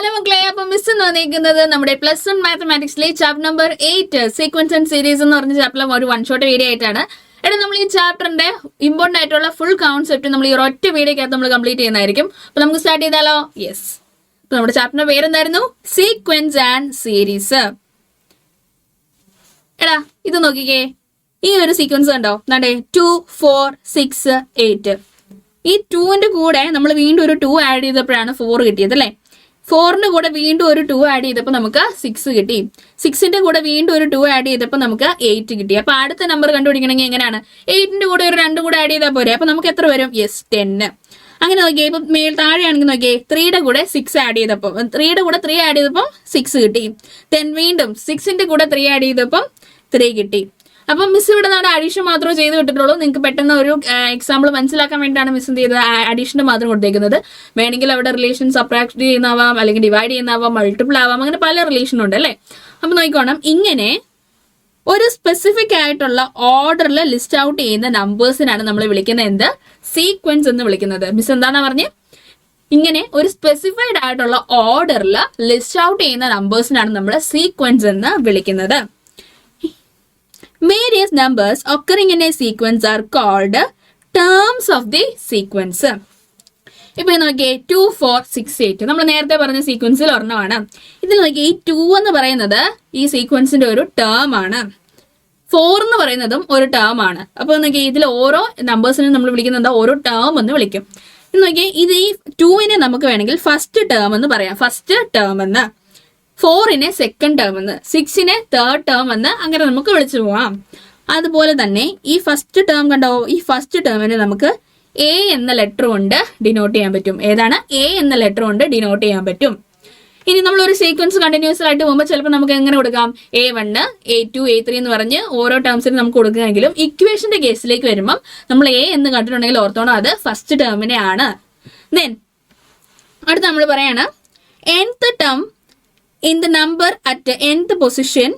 Hello മക്കളെ, അപ്പൊ miss എന്ന് വന്നിരിക്കുന്നത് നമ്മുടെ +1 മാത്തമാറ്റിക്സിലെ chapter number 8 sequence and series എന്ന് പറഞ്ഞ ചാപ്റ്ററിലെ ഒരു വൺ ഷോട്ട് വീഡിയോ ആയിട്ടാണ്. നമ്മൾ ഈ ചാപ്റ്ററിന്റെ ഇമ്പോർട്ടന്റ് ആയിട്ടുള്ള ഫുൾ കോൺസെപ്റ്റ് നമ്മൾ ഈ ഒറ്റ വീഡിയോക്കകത്ത് നമ്മൾ കംപ്ലീറ്റ് ചെയ്യുന്നതായിരിക്കും. അപ്പൊ നമുക്ക് സ്റ്റാർട്ട് ചെയ്താലോ? യെസ്. അപ്പൊ നമ്മുടെ ചാപ്റ്ററിന്റെ പേരെന്തായിരുന്നു? Sequence and series. ഇത് നോക്കിക്കേ, ഈ ഒരു സീക്വൻസ് കണ്ടോ? 2 4 6 8. ഈ 2ന്റെ കൂടെ നമ്മൾ വീണ്ടും ഒരു 2 ആഡ് ചെയ്തപ്പോഴാണ് 4 കിട്ടിയത് അല്ലേ? 4ന്റെ കൂടെ വീണ്ടും ഒരു 2 ആഡ് ചെയ്തപ്പോൾ നമുക്ക് 6 കിട്ടി. 6ന്റെ കൂടെ വീണ്ടും ഒരു 2 ആഡ് ചെയ്തപ്പോൾ നമുക്ക് 8 കിട്ടി. അപ്പൊ അടുത്ത നമ്പർ കണ്ടുപിടിക്കണമെങ്കിൽ എങ്ങനെയാണ്? 8ന്റെ കൂടെ ഒരു 2 കൂടെ ആഡ് ചെയ്താൽ പോരെ. അപ്പൊ നമുക്ക് എത്ര വരും? യെസ്, 10. അങ്ങനെ നോക്കിയേ, ഇപ്പൊ താഴെയാണെങ്കിൽ നോക്കിയേ, 3യുടെ കൂടെ 6 ആഡ് ചെയ്തപ്പോൾ 3യുടെ കൂടെ 3 ആഡ് ചെയ്തപ്പോൾ 6 കിട്ടി. വീണ്ടും 6ന്റെ കൂടെ 3 ആഡ് ചെയ്തപ്പോൾ 3 കിട്ടി. അപ്പം മിസ് ഇവിടെ നാളെ അഡീഷൻ മാത്രമേ ചെയ്ത് വിട്ടിട്ടുള്ളൂ. നിങ്ങൾക്ക് പെട്ടെന്ന് ഒരു എക്സാമ്പിൾ മനസ്സിലാക്കാൻ വേണ്ടിയിട്ടാണ് മിസ് എന്ത് ചെയ്തത്? അഡീഷന് മാത്രം കൊടുത്തേക്കുന്നത്. വേണമെങ്കിൽ അവിടെ റിലേഷൻ സബ്ട്രാക്ട് ചെയ്യുന്നതാവാം, അല്ലെങ്കിൽ ഡിവൈഡ് ചെയ്യുന്നതാവാം, മൾട്ടിപ്പിൾ ആവാം, അങ്ങനെ പല റിലേഷൻ ഉണ്ട് അല്ലേ? അപ്പൊ നോക്കിക്കോണം, ഇങ്ങനെ ഒരു സ്പെസിഫിക് ആയിട്ടുള്ള ഓർഡറിൽ ലിസ്റ്റ് ഔട്ട് ചെയ്യുന്ന നമ്പേഴ്സിനാണ് നമ്മൾ വിളിക്കുന്നത് എന്ത്? സീക്വൻസ് എന്ന് വിളിക്കുന്നത്. മിസ് എന്താണെന്നാ പറഞ്ഞേ? ഇങ്ങനെ ഒരു സ്പെസിഫൈഡ് ആയിട്ടുള്ള ഓർഡറിൽ ലിസ്റ്റ് ഔട്ട് ചെയ്യുന്ന നമ്പേഴ്സിനാണ് നമ്മൾ സീക്വൻസ് എന്ന് വിളിക്കുന്നത്. Various numbers occurring in a sequence are called terms of the sequence. ഇപ്പൊ നോക്കിയേ, 2 4 6 8 നമ്മൾ നേരത്തെ പറഞ്ഞ സീക്വൻസിൽ ഒരെണ്ണമാണ്. ഇതിൽ നോക്കിയേ, ഈ 2 എന്ന് പറയുന്നത് ഈ സീക്വൻസിന്റെ ഒരു ടേം ആണ്. 4 എന്ന് പറയുന്നതും ഒരു ടേം ആണ്. അപ്പൊ നോക്കിയേ, ഇതിൽ ഓരോ നമ്പേഴ്സിനും നമ്മൾ വിളിക്കുന്നത് ഓരോ ടേം എന്ന് വിളിക്കും. ഇത് നോക്കിയേ, ഇത് ഈ 2നെ നമുക്ക് വേണമെങ്കിൽ ഫസ്റ്റ് ടേം എന്ന് പറയാം. ഫസ്റ്റ് ടേം എന്ന്, 4നെ സെക്കൻഡ് ടേം എന്ന്, 6നെ തേർഡ് ടേം എന്ന്, അങ്ങനെ നമുക്ക് വിളിച്ചു പോവാം. അതുപോലെ തന്നെ ഈ ഫസ്റ്റ് ടേം കണ്ടോ? ഈ ഫസ്റ്റ് ടേമിന് നമുക്ക് എ എന്ന ലെറ്റർ കൊണ്ട് ഡിനോട്ട് ചെയ്യാൻ പറ്റും. ഏതാണ്? എ എന്ന ലെറ്റർ കൊണ്ട് ഡിനോട്ട് ചെയ്യാൻ പറ്റും. ഇനി നമ്മൾ ഒരു സീക്വൻസ് കണ്ടിന്യൂസ് ആയിട്ട് പോകുമ്പോൾ ചിലപ്പോൾ നമുക്ക് എങ്ങനെ കൊടുക്കാം? A1 A2 A3 എന്ന് പറഞ്ഞ് ഓരോ ടേംസിനും നമുക്ക് കൊടുക്കുകയെങ്കിലും ഇക്വേഷന്റെ കേസിലേക്ക് വരുമ്പം നമ്മൾ എ എന്ന് കണ്ടിട്ടുണ്ടെങ്കിൽ ഓർത്തോണം, അത് ഫസ്റ്റ് ടേമിനെ ആണ്. ദെൻ അടുത്ത നമ്മൾ പറയാണ് nth term in the number at the nth position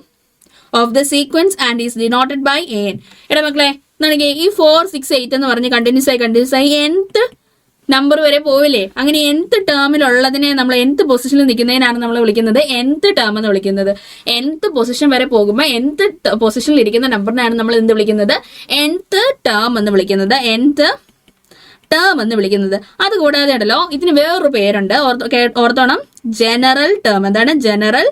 of the sequence and is denoted by an. എടാ മക്കളെ, എന്നാണെങ്കിൽ ഈ 4 6 8 എന്ന് പറഞ്ഞ് കണ്ടിന്യൂസ് ആയി nth നമ്പർ വരെ പോവില്ലേ? അങ്ങനെ nth ടേമിലുള്ളതിനെ നമ്മൾ nth പൊസിഷനിൽ നിൽക്കുന്നതിനാണ് നമ്മൾ വിളിക്കുന്നത് nth ടേം എന്ന് വിളിക്കുന്നത്. nth പൊസിഷൻ വരെ പോകുമ്പോൾ nth പൊസിഷനിൽ ഇരിക്കുന്ന നമ്പറിനാണ് നമ്മൾ എന്ത് വിളിക്കുന്നത്? nth ടേം എന്ന് വിളിക്കുന്നത്. nth ടേം എന്ന് വിളിക്കുന്നത്. അതുകൂടാതെ ഉണ്ടല്ലോ, ഇതിന് വേറൊരു പേരുണ്ട്, ഓർത്തോണം, ജനറൽ ടേം. എന്താണ്? ജനറൽ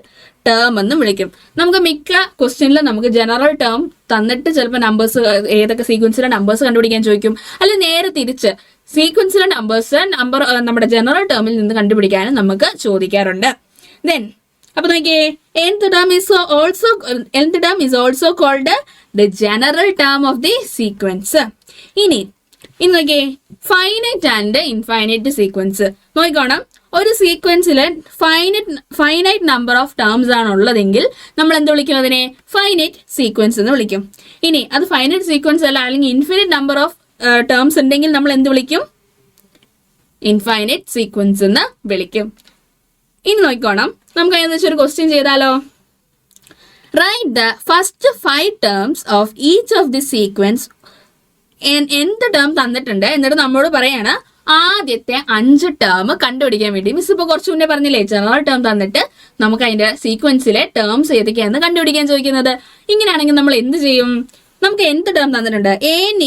ടേം എന്ന് വിളിക്കും. നമുക്ക് മിക്ക ക്വസ്റ്റ്യനിൽ നമുക്ക് ജനറൽ ടേം തന്നിട്ട് ചിലപ്പോൾ നമ്പേഴ്സ്, ഏതൊക്കെ സീക്വൻസിലെ നമ്പേഴ്സ് കണ്ടുപിടിക്കാൻ ചോദിക്കും. അല്ലെങ്കിൽ നേരെ തിരിച്ച് സീക്വൻസിലെ നമ്പേഴ്സ് നമ്മുടെ ജനറൽ ടേമിൽ നിന്ന് കണ്ടുപിടിക്കാനും നമുക്ക് ചോദിക്കാറുണ്ട്. ദെൻ അപ്പൊ നോക്കിയേ, nth term is also called the general term of the sequence. ഇനി നോക്കിയേ, ഫൈനൈറ്റ് ആൻഡ് ഇൻഫൈനൈറ്റ് സീക്വൻസ് നോക്കിക്കോണം. ഒരു സീക്വൻസില് ഫൈനൈറ്റ് നമ്പർ ഓഫ് ടേംസ് ആണ് ഉള്ളതെങ്കിൽ നമ്മൾ എന്ത് വിളിക്കും? അതിനെ ഫൈനൈറ്റ് സീക്വൻസ് എന്ന് വിളിക്കും. ഇനി അത് ഫൈനൈറ്റ് സീക്വൻസ് അല്ല, അല്ലെങ്കിൽ ഇൻഫിനിറ്റ് നമ്പർ ഓഫ് ടേംസ് ഉണ്ടെങ്കിൽ നമ്മൾ എന്ത് വിളിക്കും? ഇൻഫൈനൈറ്റ് സീക്വൻസ് എന്ന് വിളിക്കും. ഇനി നോക്കിക്കോണം, നമുക്ക് അതിനെക്കുറിച്ച് ഒരു ക്വസ്റ്റ്യൻ ചെയ്താലോ? Write the first 5 terms of each of the sequence. nth term തന്നിട്ടുണ്ട്, എന്നിട്ട് നമ്മളോട് പറയാണ് ആദ്യത്തെ 5 ടേം കണ്ടുപിടിക്കാൻ വേണ്ടി. മിസ് ഇപ്പൊ കുറച്ചു മുന്നേ പറഞ്ഞില്ലേ, ജനറൽ ടേം തന്നിട്ട് നമുക്ക് അതിന്റെ സീക്വൻസിലെ ടേംസ് ഏതൊക്കെയാണെന്ന് കണ്ടുപിടിക്കാൻ ചോദിക്കുന്നത്. ഇങ്ങനെയാണെങ്കിൽ നമ്മൾ എന്ത് ചെയ്യും? നമുക്ക് nth ടേം തന്നിട്ടുണ്ട്, an =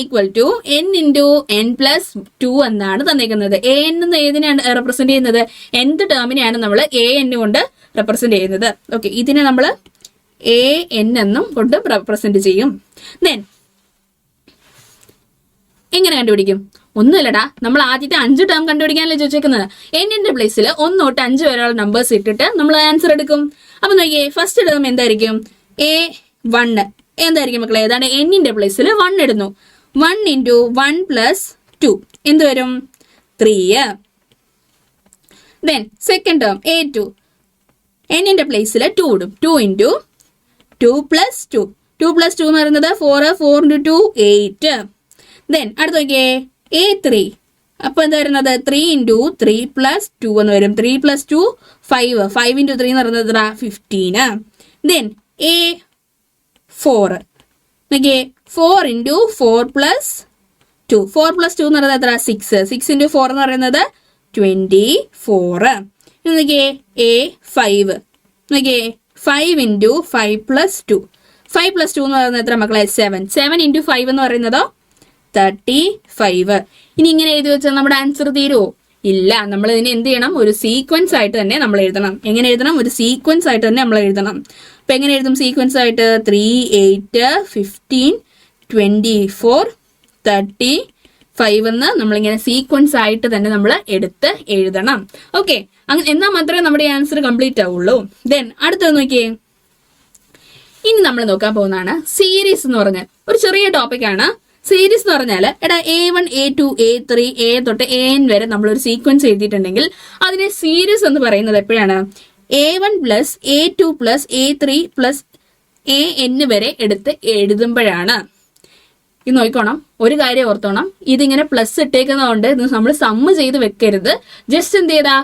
n × n + 2 എന്നാണ് തന്നിരിക്കുന്നത്. an എന്ന് ഏതിനാണ് റെപ്രസെന്റ് ചെയ്യുന്നത്? nth ടേമിനെയാണ് നമ്മൾ an കൊണ്ട് റെപ്രസെന്റ് ചെയ്യുന്നത്. ഓക്കെ, ഇതിനെ നമ്മൾ an എന്നും കൊണ്ട് റെപ്രസെന്റ് ചെയ്യും. ദെൻ എങ്ങനെ കണ്ടുപിടിക്കും? ഒന്നുമില്ലടാ, നമ്മൾ ആദ്യത്തെ 5 ടേം കണ്ടുപിടിക്കാനല്ലേ ചോദിച്ചേക്കുന്നത്. ന്റെ പ്ലേസിൽ 1 തൊട്ട് 5 വരെയുള്ള നമ്പേഴ്സ് ഇട്ടിട്ട് നമ്മൾ ആൻസർ എടുക്കും. അപ്പൊ നോക്കിയേ, ഫസ്റ്റ് ടേം എന്തായിരിക്കും? A1 എന്തായിരിക്കും മക്കളെ? ഏതാണ്? ന്റെ പ്ലേസിൽ 1 ഇടുന്നു. 1 × 1 + 2 എന്ത് വരും? 3. ദെൻ സെക്കൻഡ് ടേം A2, ന്റെ പ്ലേസിൽ 2 ഇടും. 2 × 2 + 2 2 + 2 എന്ന് പറയുന്നത് 4 4 × 2 8. ദെൻ അടുത്ത് നോക്കിയേ, A3, അപ്പൊ എന്താ വരുന്നത്? 3 × 3 + 2 എന്ന് വരും. 3 + 2 5 5 × 3 എന്ന് പറയുന്നത് 15. ദെൻ A4 നോക്കിയേ, 4 × 4 + 2 4 + 2 എന്ന് പറയുന്നത് 6 6 × 4 എന്ന് പറയുന്നത് 24. നോക്കിയേ എ 5, നോക്കിയേ 5 ഇൻറ്റു 5 പ്ലസ് 2, 5 പ്ലസ് 2 എന്ന് പറയുന്നത് എത്ര മക്കളെ? 7. 7 ഇൻറ്റു 5 എന്ന് പറയുന്നതോ 35. ഇനി ഇങ്ങനെ എഴുതി വെച്ചാൽ നമ്മുടെ ആൻസർ തീരുമോ? ഇല്ല. നമ്മൾ ഇതിനെ എന്ത് ചെയ്യണം? ഒരു സീക്വൻസ് ആയിട്ട് തന്നെ നമ്മൾ എഴുതണം. എങ്ങനെ എഴുതണം? ഒരു സീക്വൻസ് ആയിട്ട് തന്നെ നമ്മൾ എഴുതണം. അപ്പൊ എങ്ങനെ എഴുതും സീക്വൻസ് ആയിട്ട്? 3, 8, 15, 24, 35 എന്ന് നമ്മളിങ്ങനെ സീക്വൻസ് ആയിട്ട് തന്നെ നമ്മൾ എടുത്ത് എഴുതണം. ഓക്കെ, അങ്ങനെ എന്നാൽ മാത്രമേ നമ്മുടെ ആൻസർ കംപ്ലീറ്റ് ആവുള്ളൂ. ദെൻ അടുത്തത് നോക്കിയേ, ഇനി നമ്മൾ നോക്കാൻ പോകുന്നതാണ് സീരീസ് എന്ന് പറഞ്ഞ ഒരു ചെറിയ ടോപ്പിക്കാണ്. സീരീസ് എന്ന് പറഞ്ഞാൽ A1, A2, A3, A തൊട്ട് AN വരെ നമ്മളൊരു സീക്വൻസ് എഴുതിയിട്ടുണ്ടെങ്കിൽ അതിനെ സീരീസ് എന്ന് പറയുന്നത് എപ്പോഴാണ്? A1 plus A2 plus A3 plus AN വരെ എടുത്ത് എഴുതുമ്പോഴാണ്. ഇത് നോക്കണം, ഒരു കാര്യം ഓർത്തോണം, ഇതിങ്ങനെ പ്ലസ് ഇട്ടേക്കുന്നതുകൊണ്ട് ഇത് നമ്മൾ സമ്മ് ചെയ്ത് വെക്കരുത്. ജസ്റ്റ് എന്ത് ചെയ്താ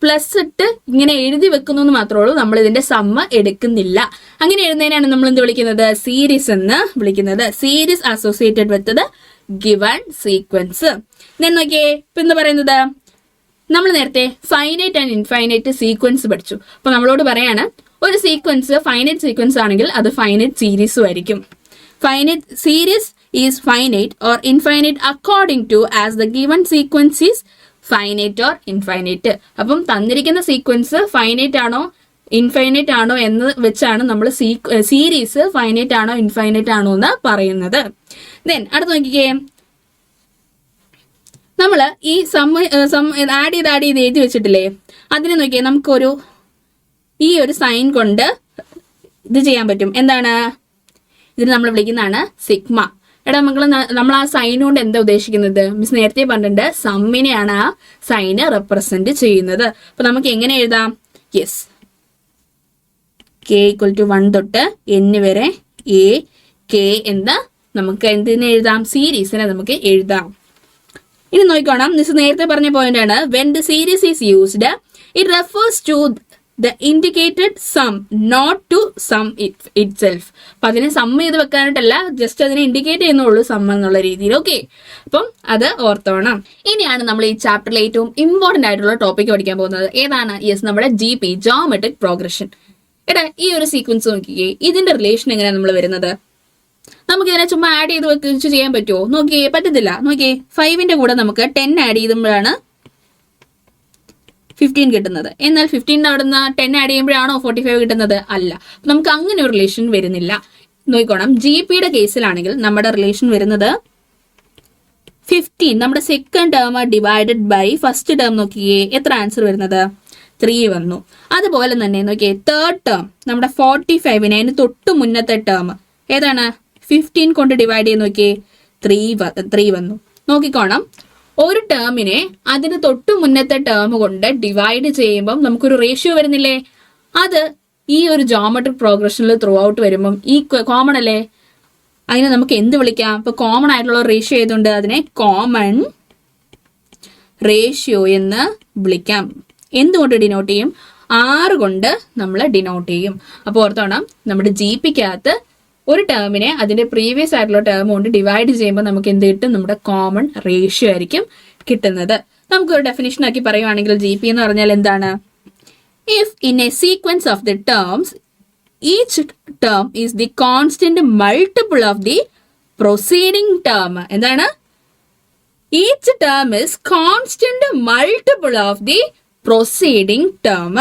പ്ലസ് ഇട്ട് ഇങ്ങനെ എഴുതി വെക്കുന്നു എന്ന് മാത്രമേ ഉള്ളൂ. നമ്മൾ ഇതിന്റെ സമ്മ എടുക്കുന്നില്ല. അങ്ങനെ എഴുതുന്നതിനാണ് നമ്മൾ എന്ത് വിളിക്കുന്നത്? സീരീസ് എന്ന് വിളിക്കുന്നത്. Series associated with the given sequence. നോക്കിയേ, ഇപ്പൊ എന്താ പറയുന്നത്? നമ്മൾ നേരത്തെ ഫൈനൈറ്റ് ആൻഡ് ഇൻഫൈനൈറ്റ് സീക്വൻസ് പഠിച്ചു. അപ്പൊ നമ്മളോട് പറയാണ് ഒരു സീക്വൻസ് ഫൈനൈറ്റ് സീക്വൻസ് ആണെങ്കിൽ അത് ഫൈനൈറ്റ് സീരീസും ആയിരിക്കും. Finite series is finite or infinite according to as the given sequence is finite or infinite. അപ്പം തന്നിരിക്കുന്ന സീക്വൻസ് ഫൈനൈറ്റ് ആണോ ഇൻഫൈനൈറ്റ് ആണോ എന്ന് വെച്ചാണ് നമ്മൾ സീരീസ് ഫൈനൈറ്റ് ആണോ ഇൻഫൈനൈറ്റ് ആണോ എന്ന് പറയുന്നത്. ദെൻ അടുത്ത് നോക്കിക്കേ, നമ്മൾ ഈ ആഡ് ചെയ്ത് എഴുതി വെച്ചിട്ടില്ലേ, അതിനെ നോക്കിയേ നമുക്കൊരു ഈ ഒരു സൈൻ കൊണ്ട് ഇത് ചെയ്യാൻ പറ്റും. എന്താണ്? ഇതിന് നമ്മൾ വിളിക്കുന്നതാണ് സിഗ്മ. മക്കളെ, നമ്മൾ ആ സൈൻ കൊണ്ട് എന്താ ഉദ്ദേശിക്കുന്നത്? മിസ് നേരത്തെ പറഞ്ഞിട്ടുണ്ട്, സമ്മിനെയാണ് ആ സൈന് റെപ്രസെന്റ് ചെയ്യുന്നത്. അപ്പൊ നമുക്ക് എങ്ങനെ എഴുതാം? യെസ്, k = 1 തൊട്ട് n വരെ A K എന്ന് നമുക്ക് എന്തിനെ എഴുതാം? സീരീസിനെ നമുക്ക് എഴുതാം. ഇനി നോക്കണം, മിസ് നേരത്തെ പറഞ്ഞ പോയിന്റ് ആണ്, when the series is used it refers to the indicated sum, not to sum itself. അപ്പൊ അതിനെ സം ചെയ്ത് വെക്കാനായിട്ടല്ല, ജസ്റ്റ് അതിനെ ഇൻഡിക്കേറ്റ് ചെയ്യുന്നുള്ളൂ സം എന്നുള്ള രീതിയിൽ. ഓക്കെ, അപ്പം അത് ഓർത്തോണം. ഇനിയാണ് നമ്മൾ ഈ ചാപ്റ്ററിലെ ഏറ്റവും ഇമ്പോർട്ടന്റ് ആയിട്ടുള്ള ടോപ്പിക് പഠിക്കാൻ പോകുന്നത്. ഏതാണ്? യെസ്, നമ്മുടെ GP, ജോമെട്രിക് പ്രോഗ്രഷൻ. ഈ ഒരു സീക്വൻസ് നോക്കിയേ, ഇതിന്റെ റിലേഷൻ എങ്ങനെയാണ് നമ്മൾ വരുന്നത്? നമുക്ക് ഇതിനെ ചുമ്മാ ആഡ് ചെയ്ത് വെച്ച് ചെയ്യാൻ പറ്റുമോ? നോക്കിയേ, പറ്റത്തില്ല. നോക്കിയേ, 5ന്റെ കൂടെ നമുക്ക് 10 ആഡ് ചെയ്യുമ്പോഴാണ് 15 കിട്ടുന്നത്. എന്നാൽ 15 അവിടുന്ന് 10 ആഡ് ചെയ്യുമ്പോഴാണോ 45 കിട്ടുന്നത്? അല്ല. നമുക്ക് അങ്ങനെ ഒരു റിലേഷൻ വരുന്നില്ല. നോക്കണം, GPയുടെ കേസിലാണെങ്കിൽ നമ്മുടെ റിലേഷൻ വരുന്നത് 15 നമ്മുടെ second term divided by first term. നോക്കിയേ, എത്ര ആൻസർ വരുന്നത്? 3 വന്നു. അതുപോലെ തന്നെ നോക്കിയേ, തേർഡ് ടേം നമ്മുടെ 45നെ അതിന് തൊട്ട് മുന്നത്തെ ടേം ഏതാണ്? 15 കൊണ്ട് ഡിവൈഡ് ചെയ്ത് നോക്കിയേ, 3 വന്നു. നോക്കിക്കോണം, ഒരു ടേമിനെ അതിന് തൊട്ട് മുന്നത്തെ ടേം കൊണ്ട് ഡിവൈഡ് ചെയ്യുമ്പം നമുക്കൊരു റേഷ്യോ വരുന്നില്ലേ? അത് ഈ ഒരു ജോമെട്രിക് പ്രോഗ്രഷനിൽ ത്രൂ ഔട്ട് വരുമ്പം ഈ കോമൺ അല്ലേ? അതിനെ നമുക്ക് എന്ത് വിളിക്കാം? ഇപ്പൊ കോമൺ ആയിട്ടുള്ള റേഷ്യോ ഏതുണ്ട്? അതിനെ കോമൺ റേഷ്യോ എന്ന് വിളിക്കാം. എന്തുകൊണ്ട് ഡിനോട്ട് ചെയ്യും? 6 കൊണ്ട് നമ്മൾ ഡിനോട്ട് ചെയ്യും. അപ്പോൾ ഓർത്തോണം, നമ്മുടെ GPക്കകത്ത് ഒരു ടേമിനെ അതിന്റെ പ്രീവിയസ് ആയിട്ടുള്ള ടേം കൊണ്ട് ഡിവൈഡ് ചെയ്യുമ്പോൾ നമുക്ക് എന്ത് കിട്ടും? നമ്മുടെ കോമൺ റേഷ്യോ ആയിരിക്കും കിട്ടുന്നത്. നമുക്കൊരു ഡെഫിനിഷൻ ആക്കി പറയുവാണെങ്കിൽ GP എന്ന് പറഞ്ഞാൽ എന്താണ്? If in a sequence of the terms each term is the constant multiple of the proceeding term. എന്താണ്? Each term is constant multiple of the proceeding term.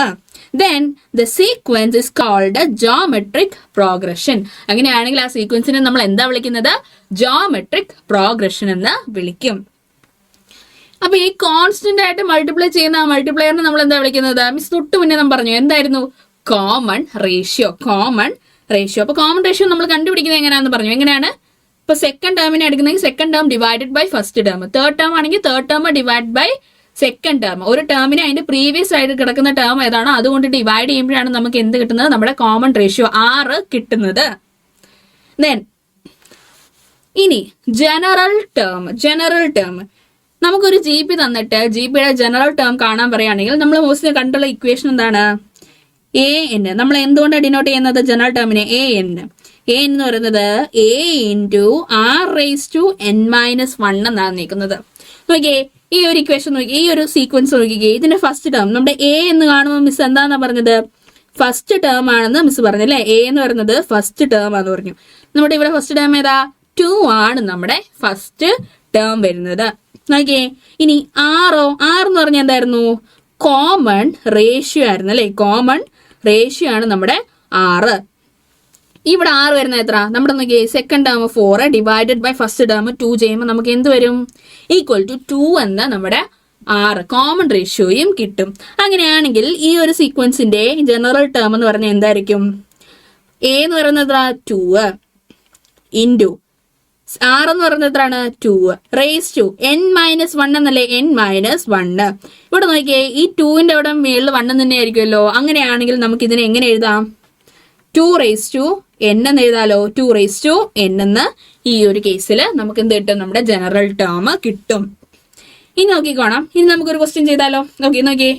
Then the sequence is called a geometric progression. അങ്ങനെയാണെങ്കിൽ ആ സീക്വൻസിനെ നമ്മൾ എന്താ വിളിക്കുന്നത്? Geometric progression എന്ന് വിളിക്കും. അപ്പൊ ഈ കോൺസ്റ്റന്റ് ആയിട്ട് മൾട്ടിപ്ലൈ ചെയ്യുന്ന ആ മൾട്ടിപ്ലയറിനെ നമ്മൾ എന്താ വിളിക്കുന്നത്? മിസ് തൊട്ട് മുന്നേ നമ്മൾ പറഞ്ഞു എന്തായിരുന്നു? Common ratio. Common ratio. അപ്പൊ കോമൺ റേഷ്യോ നമ്മൾ കണ്ടുപിടിക്കുന്നത് എങ്ങനെയാണെന്ന് പറഞ്ഞു. എങ്ങനെയാണ്? ഇപ്പൊ സെക്കൻഡ് ടേമിനെ എടുക്കുന്നെങ്കിൽ second term divided by first term. Third term ആണെങ്കിൽ third term divide by second term. ഒരു ടേമിനെ അതിന്റെ പ്രീവിയസ് ആയിട്ട് കിടക്കുന്ന ടേം ഏതാണോ അതുകൊണ്ട് ഡിവൈഡ് ചെയ്യുമ്പോഴാണ് നമുക്ക് എന്ത് കിട്ടുന്നത്? നമ്മുടെ കോമൺ റേഷ്യോ 6 കിട്ടുന്നത്. ദെൻ ഇനി ജനറൽ ടേം. നമുക്കൊരു GP തന്നിട്ട് GPയുടെ ജനറൽ ടേം കാണാൻ പറയുകയാണെങ്കിൽ നമ്മൾ മോസ്റ്റ്ലി കണ്ടുള്ള ഇക്വേഷൻ എന്താണ്? AN. നമ്മൾ എന്തുകൊണ്ടാണ് ഡിനോട്ട് ചെയ്യുന്നത് ജനറൽ ടേമിനെ? AN എന്ന് പറയുന്നത് A × R⁻n - 1 എന്നാണ് നിൽക്കുന്നത്. നോക്കിയേ, ഈ ഒരു ഇക്വേഷൻ നോക്കി, ഈ ഒരു സീക്വൻസ് നോക്കിക്കേ. ഇതിന്റെ ഫസ്റ്റ് ടേം നമ്മുടെ എ എന്ന് കാണുമ്പോൾ മിസ് എന്താണെന്നാ പറഞ്ഞത്? ഫസ്റ്റ് ടേം ആണെന്ന് മിസ് പറഞ്ഞു അല്ലെ. എ എന്ന് പറയുന്നത് ഫസ്റ്റ് ടേം ആണെന്ന് പറഞ്ഞു. നമ്മുടെ ഇവിടെ ഫസ്റ്റ് ടേം ഏതാ? 2 ആണ് നമ്മുടെ ഫസ്റ്റ് ടേം വരുന്നത്. നോക്കിയേ. ഇനി ആറോ? ആർ എന്ന് പറഞ്ഞാൽ എന്തായിരുന്നു? കോമൺ റേഷ്യോ ആയിരുന്നു അല്ലെ. കോമൺ റേഷ്യോ ആണ് നമ്മുടെ 6. ഇവിടെ 6 വരുന്നത് എത്ര? നമ്മുടെ നോക്കിയേ, second term 4 divided by first term 2 ചെയ്യുമ്പോൾ നമുക്ക് എന്ത് വരും? ഈക്വൽ ടു 2 എന്ന നമ്മുടെ 6 കോമൺ റേഷ്യോയും കിട്ടും. അങ്ങനെയാണെങ്കിൽ ഈ ഒരു സീക്വൻസിന്റെ ജനറൽ ടേം എന്ന് പറഞ്ഞാൽ എന്തായിരിക്കും? എ എന്ന് പറയുന്നത് 2 ഇൻറ്റു 6 എന്ന് പറയുന്നത് എത്രയാണ്? 2 റേസ് ടു n-1 എന്നല്ലേ? n-1. ഇവിടെ നോക്കിയേ, ഈ 2ന്റെ അവിടെ മേളിൽ 1 തന്നെ ആയിരിക്കുമല്ലോ. അങ്ങനെയാണെങ്കിൽ നമുക്ക് ഇതിനെ എങ്ങനെ എഴുതാം? 2 റേസ് ടു n എന്ന് എഴുതാലോ. 2 റേസ് ടു n എന്ന് ഈ ഒരു കേസിൽ നമുക്ക് എന്ത് കിട്ടും? നമ്മുടെ ജനറൽ ടേം കിട്ടും. ഇനി നോക്കിക്കോണം. ഇനി നമുക്കൊരു ക്വസ്റ്റ്യൻ ചെയ്താലോ. നോക്കിയേ.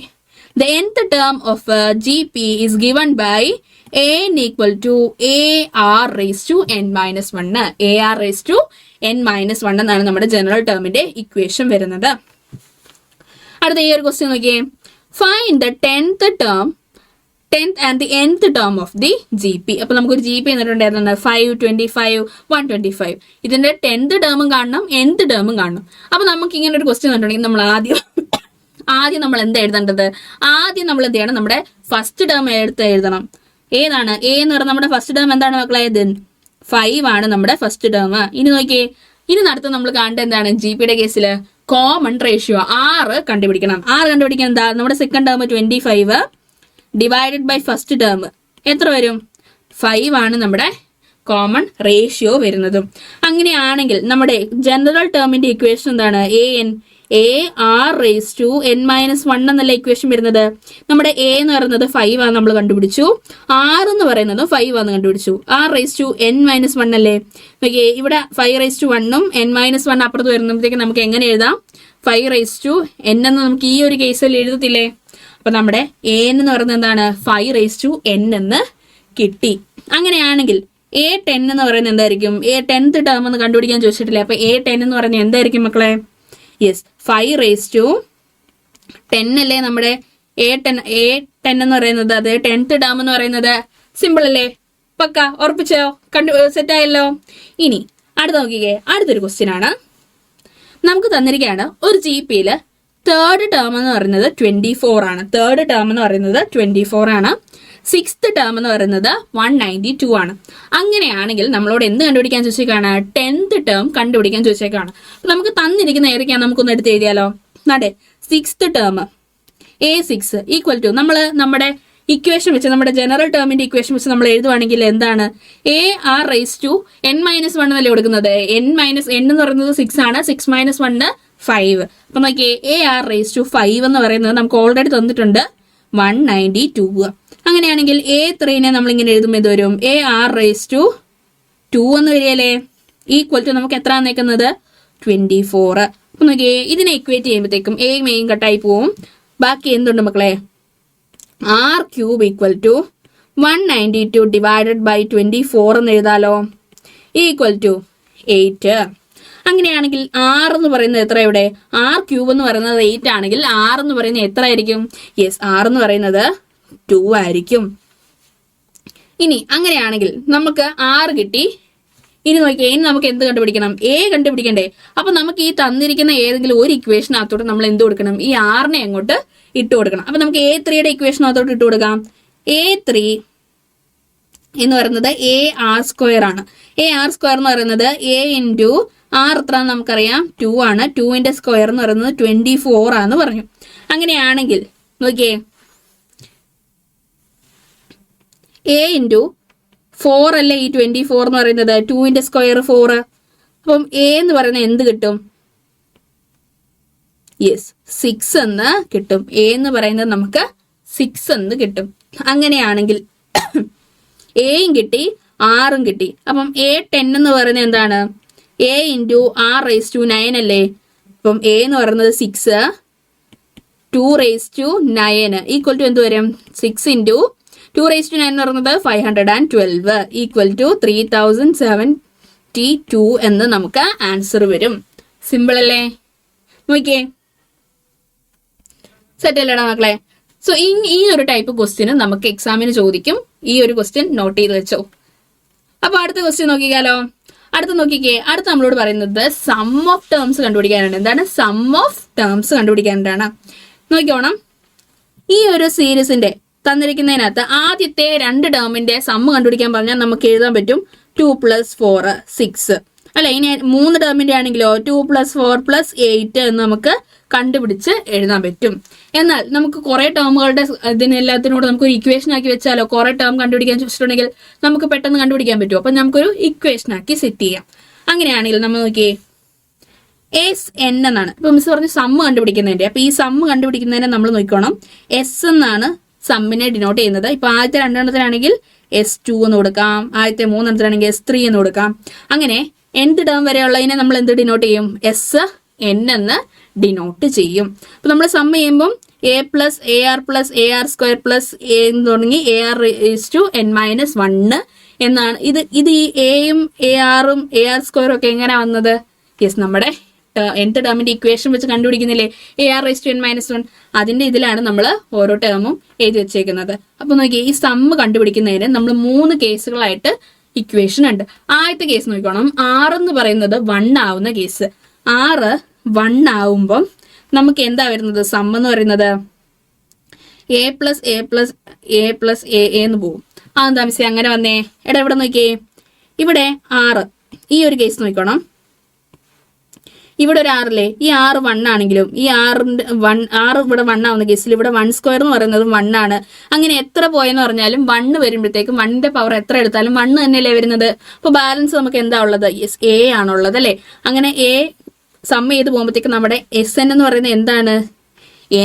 The nth term of GP is given by an equal to AR raise to n-1. AR raise to n-1 എന്നാണ് നമ്മുടെ ജനറൽ ടേമിന്റെ ഇക്വേഷൻ വരുന്നത്. അടുത്ത ഈ ഒരു ക്വസ്റ്റ്യൻ നോക്കിയേ. Find the 10th and the nth term of the GP. അപ്പൊ നമുക്കൊരു GP എന്നിട്ടുണ്ടായിരുന്നു 5, 25, 125. ഇതിന്റെ 10th ടേമും കാണണം, nth ടേമും കാണണം. അപ്പൊ നമുക്ക് ഇങ്ങനെ ഒരു ക്വസ്റ്റ്യൻ കണ്ടിട്ടുണ്ടെങ്കിൽ നമ്മൾ ആദ്യം നമ്മൾ എന്താ എഴുതേണ്ടത്? ആദ്യം നമ്മൾ എന്ത് ചെയ്യണം? നമ്മുടെ ഫസ്റ്റ് ടേം എഴുതണം. ഏതാണ്? എ എന്ന് പറയുന്നത് നമ്മുടെ ഫസ്റ്റ് ടേം എന്താണ് മക്കളെ? 5 ആണ് നമ്മുടെ ഫസ്റ്റ് ടേം. ഇനി നോക്കിയേ, ഇനി നടത്തും നമ്മൾ കാണേണ്ടത് എന്താണ്? GPയുടെ കേസിൽ കോമൺ റേഷ്യോ 6 കണ്ടുപിടിക്കണം. 6 കണ്ടുപിടിക്കാൻ എന്താ? നമ്മുടെ second term 25 divided by first term എത്ര വരും? 5 ആണ് നമ്മുടെ കോമൺ റേഷ്യോ വരുന്നതും. അങ്ങനെയാണെങ്കിൽ നമ്മുടെ ജനറൽ ടേമിന്റെ ഇക്വേഷൻ എന്താണ്? AR റേസ് ടു n-1 എന്നല്ല ഇക്വേഷൻ വരുന്നത്. നമ്മുടെ എ എന്ന് പറയുന്നത് 5 ആണ് നമ്മൾ കണ്ടുപിടിച്ചു. R എന്ന് പറയുന്നത് 5 ആണ് കണ്ടുപിടിച്ചു. R റേസ് ടു n-1 അല്ലേ? ഓക്കെ, ഇവിടെ 5 റേസ് ടു 1ഉം n-1 അപ്പുറത്ത് വരുമ്പോഴത്തേക്ക് നമുക്ക് എങ്ങനെ എഴുതാം? 5 റേസ് ടു n എന്ന് നമുക്ക് ഈ ഒരു കേസിൽ എഴുതത്തില്ലേ? അപ്പൊ നമ്മുടെ എ എന്ന് പറയുന്നത് എന്താണ്? 5 റേസ് ടു n എന്ന് കിട്ടി. അങ്ങനെയാണെങ്കിൽ A10 എന്ന് പറയുന്നത് എന്തായിരിക്കും? A10th ടേം എന്ന് കണ്ടുപിടിക്കാൻ ചോദിച്ചിട്ടില്ലേ? അപ്പൊ A10 എന്ന് പറയുന്നത് എന്തായിരിക്കും മക്കളെ? യെസ്, 5 റേസ് ടു 10 അല്ലേ നമ്മുടെ A10 എന്ന് പറയുന്നത്. അത് 10th ടേം എന്ന് പറയുന്നത്. സിമ്പിൾ അല്ലേ? പക്ക ഉറപ്പിച്ചോ? സെറ്റ് ആയല്ലോ. ഇനി അടുത്ത നോക്കിക്കേ. അടുത്തൊരു ക്വസ്റ്റ്യൻ ആണ്. നമുക്ക് തന്നിരിക്കുകയാണ് ഒരു GPയിൽ തേർഡ് ടേം എന്ന് പറയുന്നത് 24 ആണ്. തേർഡ് ടേം എന്ന് പറയുന്നത് 24 ആണ്. 6th ടേം എന്ന് പറയുന്നത് 192 ആണ്. അങ്ങനെയാണെങ്കിൽ നമ്മളോട് എന്ത് കണ്ടുപിടിക്കാൻ ചോദിച്ചേക്കാണ്? 10th ടേം കണ്ടുപിടിക്കാൻ ചോദിച്ചേക്കാണ്. അപ്പൊ നമുക്ക് തന്നിരിക്കുന്ന ഏതൊക്കെയാണ് നമുക്കൊന്ന് എടുത്ത് എഴുതിയാലോ. അതെ, 6th term A6 equal to നമ്മുടെ ഇക്വേഷൻ വെച്ച്, നമ്മുടെ ജനറൽ ടേമിന്റെ ഇക്വേഷൻ വെച്ച് നമ്മൾ എഴുതുവാണെങ്കിൽ എന്താണ്? AR റേസ് ടു n-1 എന്നല്ലേ കൊടുക്കുന്നത്. n എന്ന് പറയുന്നത് 6 ആണ്. 6 - 1 5. അപ്പൊ നോക്കിയേ, AR റേസ് ടു 5 എന്ന് പറയുന്നത് നമുക്ക് ഓൾറെഡി തന്നിട്ടുണ്ട് 192. അങ്ങനെയാണെങ്കിൽ A3നെ നമ്മൾ ഇങ്ങനെ എഴുതുമ്പോൾ ഇത് വരും AR റേസ് ടു 2 എന്ന് വരികയല്ലേ? ഈക്വൽ ടു നമുക്ക് എത്ര നിൽക്കുന്നത്? 24. അപ്പൊ നോക്കിയേ, ഇതിനെ ഇക്വേറ്റ് ചെയ്യുമ്പോഴത്തേക്കും A മെയിൻ കട്ടായി പോവും. ബാക്കി എന്തുണ്ട് മക്കളെ? R³ equal to 192 divided by 24 എന്ന് എഴുതാലോ. Equal to 8. അങ്ങനെയാണെങ്കിൽ R എന്ന് പറയുന്നത് എത്ര? ഇവിടെ R³ എന്ന് പറയുന്നത് 8 ആണെങ്കിൽ R എന്ന് പറയുന്നത് എത്ര ആയിരിക്കും? യെസ്, R എന്ന് പറയുന്നത് 2 ആയിരിക്കും. ഇനി അങ്ങനെയാണെങ്കിൽ നമുക്ക് R കിട്ടി. ഇനി നോക്കിയാൽ ഇനി നമുക്ക് എന്ത് കണ്ടുപിടിക്കണം? A കണ്ടുപിടിക്കണ്ടേ? അപ്പൊ നമുക്ക് ഈ തന്നിരിക്കുന്ന ഏതെങ്കിലും ഒരു ഇക്വേഷനകത്തോട്ട് നമ്മൾ എന്ത് കൊടുക്കണം? ഈ R-നെ അങ്ങോട്ട് ഇട്ട് കൊടുക്കണം. അപ്പൊ നമുക്ക് A3യുടെ ഇക്വേഷനകത്തോട്ട് ഇട്ട് കൊടുക്കാം. A3 എന്ന് പറയുന്നത് AR² ആണ്. AR² എന്ന് പറയുന്നത് A ഇൻറ്റു R എത്ര നമുക്കറിയാം? 2 ആണ്. 2ന്റെ സ്ക്വയർ എന്ന് പറയുന്നത് 24 ആണെന്ന് പറഞ്ഞു. അങ്ങനെയാണെങ്കിൽ നോക്കിയേ, A ഇൻറ്റു 4 അല്ലേ ഈ 24 എന്ന് പറയുന്നത്? 2ന്റെ സ്ക്വയർ 4. അപ്പം A എന്ന് പറയുന്നത് എന്ത് കിട്ടും? യെസ്, 6 എന്ന് കിട്ടും. A എന്ന് പറയുന്നത് നമുക്ക് 6 എന്ന് കിട്ടും. അങ്ങനെയാണെങ്കിൽ Aയും കിട്ടി, Rഉം കിട്ടി. അപ്പം A10 എന്ന് പറയുന്നത് എന്താണ്? A into R raise to 9 അല്ലേ? അപ്പം A എന്ന് പറയുന്നത് 6, 2 റേസ് ടു 9 ഈക്വൽ ടു എന്ത് വരും? 6 ഇൻറ്റു 2 റേസ് ടു 9 എന്ന് പറയുന്നത് 512 ഈക്വൽ ടു 3072 എന്ന് നമുക്ക് ആൻസർ വരും. സിമ്പിൾ അല്ലേ? നോക്കിയേ, സെറ്റ് അല്ലേടാ മക്കളെ? സോ ഈ ഒരു ടൈപ്പ് ക്വസ്റ്റ്യൻ നമുക്ക് എക്സാമിന് ചോദിക്കും. ഈ ഒരു ക്വസ്റ്റ്യൻ നോട്ട് ചെയ്ത് വെച്ചോ. അപ്പൊ അടുത്ത ക്വസ്റ്റ്യൻ നോക്കിക്കാലോ. അടുത്ത നമ്മളോട് പറയുന്നത് സം ഓഫ് ടേംസ് കണ്ടുപിടിക്കാനാണ്. എന്താണ്? സം ഓഫ് ടേംസ് കണ്ടുപിടിക്കാനായിട്ടാണ്. നോക്കിക്കോണം. ഈ ഒരു സീരീസിന്റെ തന്നിരിക്കുന്നതിനകത്ത് ആദ്യത്തെ 2 ടേമിന്റെ സമ്മ് കണ്ടുപിടിക്കാൻ പറഞ്ഞാൽ നമുക്ക് എഴുതാൻ പറ്റും 2 + 4 6 അല്ലെ. ഇനി 3 ടേമിന്റെ ആണെങ്കിലോ 2 + 4 + 8 എന്ന് നമുക്ക് കണ്ടുപിടിച്ച് എഴുതാൻ പറ്റും. എന്നാൽ നമുക്ക് കുറെ ടേമുകളുടെ ഇതിനെല്ലാത്തിനോട് നമുക്ക് ഒരു ഇക്വേഷൻ ആക്കി വെച്ചാലോ, കുറെ ടേം കണ്ടുപിടിക്കാൻ ചോദിച്ചിട്ടുണ്ടെങ്കിൽ നമുക്ക് പെട്ടെന്ന് കണ്ടുപിടിക്കാൻ പറ്റും. അപ്പൊ നമുക്കൊരു ഇക്വേഷൻ ആക്കി സെറ്റ് ചെയ്യാം. അങ്ങനെയാണെങ്കിൽ നമ്മൾ നോക്കിയേ എസ് എൻ എന്നാണ്. ഇപ്പൊ മിസ് പറഞ്ഞ് സമ്മ് കണ്ടുപിടിക്കുന്നതിന്റെ. അപ്പൊ ഈ സമ്മ് കണ്ടുപിടിക്കുന്നതിനെ നമ്മൾ നോക്കണം. എസ് എന്നാണ് സമ്മിനെ ഡിനോട്ട് ചെയ്യുന്നത്. ഇപ്പൊ ആദ്യത്തെ 2 എണ്ണത്തിനാണെങ്കിൽ S2 എന്ന് കൊടുക്കാം, ആദ്യത്തെ 3 എണ്ണത്തിനാണെങ്കിൽ S3 എന്ന് കൊടുക്കാം. അങ്ങനെ nth ടേം വരെയുള്ളതിനെ നമ്മൾ എന്ത് ഡിനോട്ട് ചെയ്യും? SN എന്ന് ഡിനോട്ട് ചെയ്യും. അപ്പൊ നമ്മൾ സം ചെയ്യുമ്പോൾ A + AR + AR² + A എന്ന് തുടങ്ങി AR⁻n−1 എന്നാണ്. ഇത് ഈ എയും ARഉം AR² ഒക്കെ എങ്ങനെ വന്നത്? യെസ്, നമ്മുടെ nth ടേമിന്റെ ഇക്വേഷൻ വെച്ച് കണ്ടുപിടിക്കുന്നില്ലേ, AR⁻n−1. അതിന്റെ ഇതിലാണ് നമ്മൾ ഓരോ ടേമും എഴുതി വെച്ചേക്കുന്നത്. അപ്പൊ നോക്കിയേ, ഈ സമ്മ് കണ്ടുപിടിക്കുന്നതിന് നമ്മൾ 3 കേസുകളായിട്ട് ഇക്വേഷൻ ഉണ്ട്. ആദ്യത്തെ കേസ് നോക്കണം. 6 എന്ന് പറയുന്നത് 1 ആവുന്ന കേസ്. 6 1 ആവുമ്പം നമുക്ക് എന്താ വരുന്നത്? സം എന്ന് പറയുന്നത് A + A എന്ന് പോവും. അതെന്താ മിസ്സേ അങ്ങനെ വന്നേ? എടാ ഇവിടെ നോക്കിയേ, ഇവിടെ 6 ഈ ഒരു കേസ് നോക്കണം. ഇവിടെ ഒരു 6 ഈ 6 1 ആണെങ്കിലും ഈ 6 ഇവിടെ 1 ആവുന്ന കേസിൽ ഇവിടെ 1² എന്ന് പറയുന്നത് 1 ആണ്. അങ്ങനെ എത്ര പോയെന്ന് പറഞ്ഞാലും 1 വരുമ്പോഴത്തേക്കും 1ന്റെ പവർ എത്ര എടുത്താലും 1 തന്നെയല്ലേ വരുന്നത്. അപ്പൊ ബാലൻസ് നമുക്ക് എന്താ ഉള്ളത്? യെസ്, A ആണുള്ളത് അല്ലെ. അങ്ങനെ A സം ചെയ്ത് പോകുമ്പോഴത്തേക്കും നമ്മുടെ SN എന്ന് പറയുന്നത് എന്താണ്?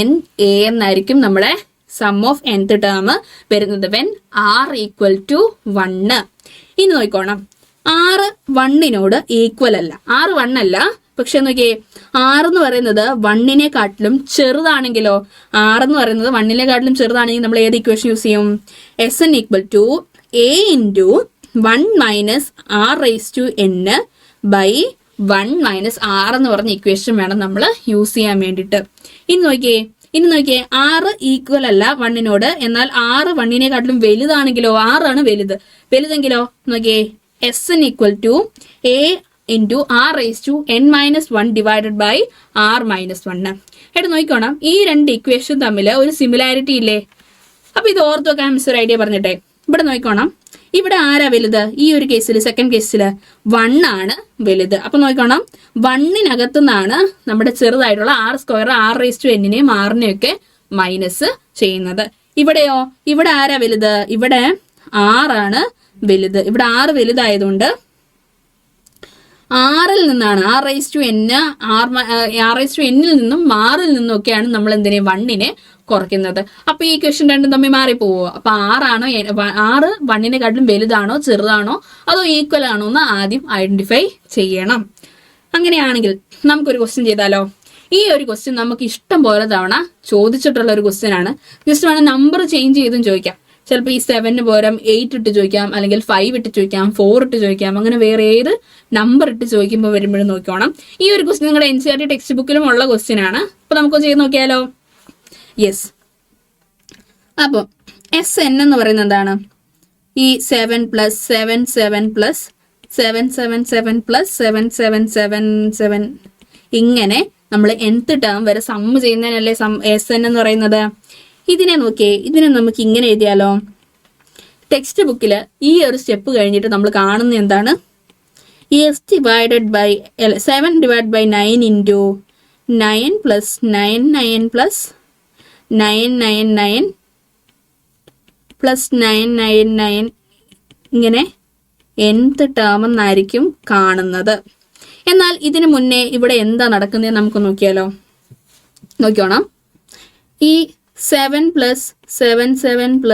NA എന്നായിരിക്കും നമ്മുടെ സം ഓഫ് nth ടേം വരുന്നത് വെൻ R = 1. ഇനി നോക്കണം, 6 1നോട് ഈക്വൽ അല്ല. 6 1 അല്ല. പക്ഷെ നോക്കിയേ, 6 എന്ന് പറയുന്നത് 1നെക്കാട്ടിലും ചെറുതാണെങ്കിലോ, 6 എന്ന് പറയുന്നത് 1നെക്കാട്ടിലും ചെറുതാണെങ്കിൽ നമ്മൾ ഏത് ഇക്വേഷൻ യൂസ് ചെയ്യും? SN = A × 1 - R⁻n/1 - R എന്ന് പറഞ്ഞ ഇക്വേഷൻ വേണം നമ്മൾ യൂസ് ചെയ്യാൻ വേണ്ടിയിട്ട്. ഇനി നോക്കിയേ 6 ഈക്വൽ അല്ല 1നോട്. എന്നാൽ 6 1നെക്കാട്ടിലും വലുതാണെങ്കിലോ, 6 ആണ് വലുതെങ്കിലോ നോക്കിയേ, SN = A × R⁻n−1 / R−1. എടുത്ത് നോക്കിക്കോണം, ഈ 2 ഇക്വേഷൻ തമ്മിൽ ഒരു സിമിലാരിറ്റി ഇല്ലേ? അപ്പൊ ഇത് ഓർത്ത് വെക്കാൻ മിസ് ഒരു ഐഡിയ പറഞ്ഞിട്ടെ. ഇവിടെ നോക്കിക്കോണം, ഇവിടെ ആരാ വലുത്? ഈ ഒരു കേസിൽ, സെക്കൻഡ് കേസിൽ 1 ആണ് വലുത്. അപ്പൊ നോക്കണം, 1നകത്തു നിന്നാണ് നമ്മുടെ ചെറുതായിട്ടുള്ള R² R⁻n R ഒക്കെ മൈനസ് ചെയ്യുന്നത്. ഇവിടെയോ, ഇവിടെ ആരാ വലുത്? ഇവിടെ 6 ആണ് വലുത്. ഇവിടെ 6 വലുതായതുകൊണ്ട് 6ൽ നിന്നാണ് R⁻n നിന്നും 6ൽ നിന്നും ഒക്കെയാണ് നമ്മൾ എന്തിനെ 1നെ കുറയ്ക്കുന്നത്. അപ്പൊ ഈ ക്വസ്റ്റ്യൻ രണ്ടും തമ്മിൽ മാറിപ്പോവോ? അപ്പൊ 6 1നെക്കാട്ടിലും വലുതാണോ ചെറുതാണോ അതോ ഈക്വൽ ആണോ എന്ന് ആദ്യം ഐഡന്റിഫൈ ചെയ്യണം. അങ്ങനെയാണെങ്കിൽ നമുക്കൊരു ക്വസ്റ്റ്യൻ ചെയ്താലോ? ഈ ഒരു ക്വസ്റ്റ്യൻ നമുക്ക് ഇഷ്ടം പോലെ തവണ ചോദിച്ചിട്ടുള്ള ഒരു ക്വസ്റ്റ്യൻ ആണ്. ജസ്റ്റ് വേണം നമ്പർ ചേഞ്ച് ചെയ്തും ചോദിക്കാം. ചിലപ്പോൾ ഈ 7 പകരം 8 ഇട്ട് ചോദിക്കാം, അല്ലെങ്കിൽ 5 ഇട്ട് ചോദിക്കാം, 4 ഇട്ട് ചോദിക്കാം. അങ്ങനെ വേറെ ഏത് നമ്പർ ഇട്ട് ചോദിക്കുമ്പോൾ വരുമ്പോഴും നോക്കണം. ഈ ഒരു ക്വസ്റ്റ്യൻ നിങ്ങളുടെ NCERT ടെക്സ്റ്റ് ബുക്കിലും ഉള്ള ക്വസ്റ്റ്യൻ ആണ്. അപ്പൊ നമുക്ക് ചെയ്ത് നോക്കിയാലോ? യെസ്. അപ്പോൾ SN എന്ന് പറയുന്നത് എന്താണ്? ഈ 7 + 7 7 + 7 7 7 + 7 7 7 7 ഇങ്ങനെ നമ്മൾ nth ടേം വരെ സമ്മ് ചെയ്യുന്നതിനല്ലേ SN എന്ന് പറയുന്നത്. ഇതിനെ നോക്കിയേ, ഇതിനെ നമുക്ക് ഇങ്ങനെ എഴുതിയാലോ? ടെക്സ്റ്റ് ബുക്കിൽ ഈ ഒരു സ്റ്റെപ്പ് കഴിഞ്ഞിട്ട് നമ്മൾ കാണുന്ന എന്താണ്? 7 / 9 × 9 + 9 9 + 999 + 999 ഇങ്ങനെ nth ടേം എന്നായിരിക്കും കാണുന്നത്. എന്നാൽ ഇതിനു മുന്നേ ഇവിടെ എന്താ നടക്കുന്നത് നമുക്ക് നോക്കിയാലോ? നോക്കിയോണം, ഈ 7 + 7 7 +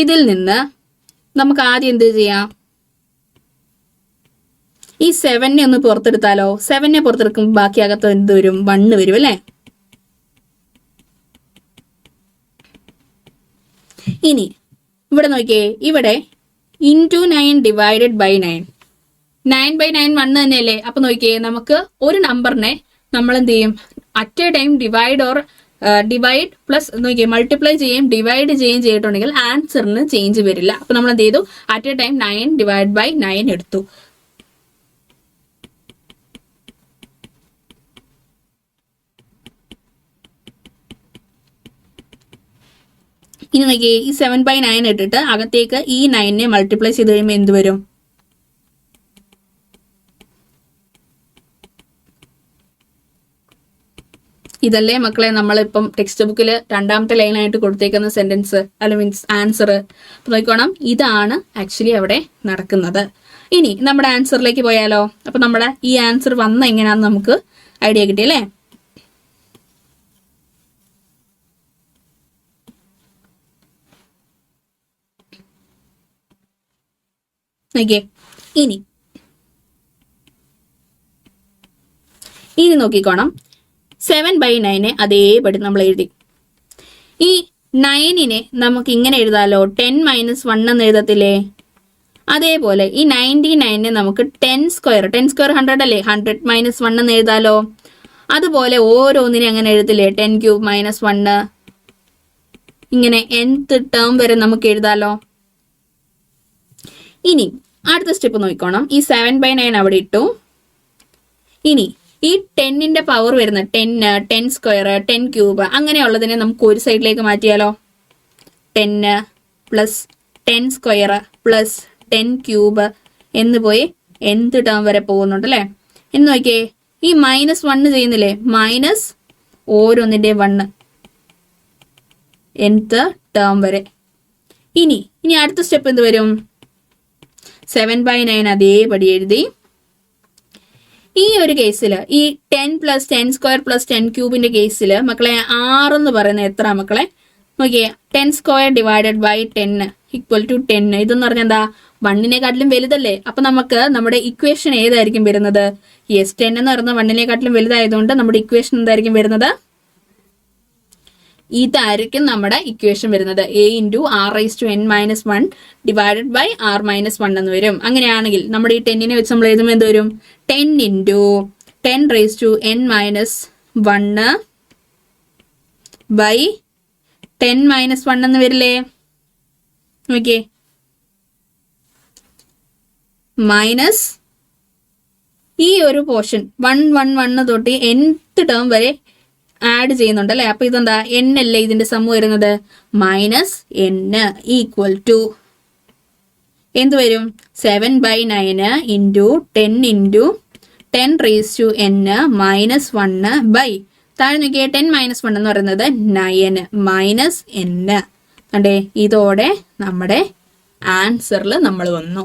ഇതിൽ നിന്ന് നമുക്ക് ആദ്യം എന്ത് ചെയ്യാം? ഈ 7നെ ഒന്ന് പുറത്തെടുത്താലോ? 7നെ പുറത്തെടുക്കുമ്പോൾ ബാക്കി അകത്ത് എന്ത് വരും? 1 വരും അല്ലേ? ഇനി ഇവിടെ നോക്കിയേ, ഇവിടെ × 9 / 9 9/9 1 തന്നെയല്ലേ? അപ്പൊ നോക്കിയേ, നമുക്ക് ഒരു നമ്പറിനെ നമ്മൾ എന്ത് ചെയ്യും? At a time divide plus നോക്കിയേ മൾട്ടിപ്ലൈ ചെയ്യുകയും ഡിവൈഡ് ചെയ്യുകയും ചെയ്തിട്ടുണ്ടെങ്കിൽ ആൻസറിന് ചേഞ്ച് വരില്ല. അപ്പൊ നമ്മൾ എന്ത് ചെയ്തു, at a time 9 divide by 9 എടുത്തു. ഇനി നോക്കിയേ ഈ 7/9 ഇട്ടിട്ട് അകത്തേക്ക് ഈ 9 മൾട്ടിപ്ലൈ ചെയ്ത് കഴിയുമ്പോൾ എന്ത് വരും? ഇതല്ലേ മക്കളെ നമ്മളിപ്പം ടെക്സ്റ്റ് ബുക്കിൽ രണ്ടാമത്തെ ലൈനായിട്ട് കൊടുത്തേക്കുന്ന സെന്റൻസ് അല്ല മീൻസ് ആൻസർ. അപ്പൊ നോക്കിക്കോണം, ഇതാണ് ആക്ച്വലി അവിടെ നടക്കുന്നത്. ഇനി നമ്മുടെ ആൻസറിലേക്ക് പോയാലോ. അപ്പൊ നമ്മുടെ ഈ ആൻസർ വന്ന എങ്ങനെയാണെന്ന് നമുക്ക് ഐഡിയ കിട്ടിയല്ലേ. നോക്കിയേ, ഇനി നോക്കിക്കോണം, 7/9 അതേപടി നമ്മൾ എഴുതി. ഈ 9 നമുക്ക് ഇങ്ങനെ എഴുതാലോ, 10 - 1 എന്ന് എഴുതത്തില്ലേ? അതേപോലെ ഈ 99 നമുക്ക് 10 സ്ക്വയർ 100 അല്ലേ, 100 - 1 എന്ന് എഴുതാലോ. അതുപോലെ ഓരോന്നിനെ അങ്ങനെ എഴുതില്ലേ, 10³ - 1 ഇങ്ങനെ nth ടേം വരെ നമുക്ക് എഴുതാലോ. ഇനി അടുത്ത സ്റ്റെപ്പ് നോക്കിക്കോണം, ഈ 7/9 അവിടെ ഇട്ടു. ഇനി ഈ 10ന്റെ പവർ വരുന്ന 10 സ്ക്വയർ 10³ അങ്ങനെയുള്ളതിനെ നമുക്ക് ഒരു സൈഡിലേക്ക് മാറ്റിയാലോ. 10 പ്ലസ് 10 സ്ക്വയർ പ്ലസ് 10³ എന്ന് പോയി nth ടേം വരെ പോകുന്നുണ്ട് അല്ലേ. എന്ന് നോക്കിയേ, ഈ -1 ചെയ്യുന്നില്ലേ, മൈനസ് ഓരോന്നിന്റെ 1 nth ടേം വരെ. ഇനി അടുത്ത സ്റ്റെപ്പ് എന്ത് വരും? 7/9 അതേപടി എഴുതി. ഈ ഒരു കേസിൽ ഈ 10 + 10 സ്ക്വയർ പ്ലസ് 10³ കേസിൽ മക്കളെ 6 എന്ന് പറയുന്നത് എത്ര മക്കളെ? നോക്കിയേ, 10 square divided by 10 equal to 10. ഇതെന്ന് പറഞ്ഞാൽ എന്താ, 1-നെക്കാട്ടിലും വലുതല്ലേ. അപ്പൊ നമുക്ക് നമ്മുടെ ഇക്വേഷൻ ഏതായിരിക്കും വരുന്നത്? യെസ്, 10 എന്ന് പറയുന്നത് 1-നെക്കാട്ടിലും വലുതായതുകൊണ്ട് നമ്മുടെ ഇക്വേഷൻ എന്തായിരിക്കും വരുന്നത്? ഇതായിരിക്കും നമ്മുടെ ഇക്വേഷൻ വരുന്നത്. a × r⁻n−1 divided by r−1 എന്ന് വരും. അങ്ങനെയാണെങ്കിൽ നമ്മുടെ ഈ 10നെ വെച്ച് നമ്മൾ എഴുതുമ്പോൾ എന്ത് വരും? 10 × 10⁻n−1 ബൈ 10⁻1 എന്ന് വരില്ലേ. നോക്കിയേ, മൈനസ് ഈ ഒരു പോർഷൻ 1 തൊട്ട് nth ടേം വരെ ആഡ് ചെയ്യുന്നുണ്ട് അല്ലെ. അപ്പൊ ഇതെന്താ, n അല്ലേ ഇതിന്റെ സം വരുന്നത്? -n ഈക്വൽ ടു എന്ത് വരും? 7/9 × 10 × 10⁻n−1 ബൈ താഴെ നോക്കിയേ 10-1 എന്ന് പറയുന്നത് 9 -n. അണ്ടേ, ഇതോടെ നമ്മുടെ ആൻസറിൽ നമ്മൾ വന്നു.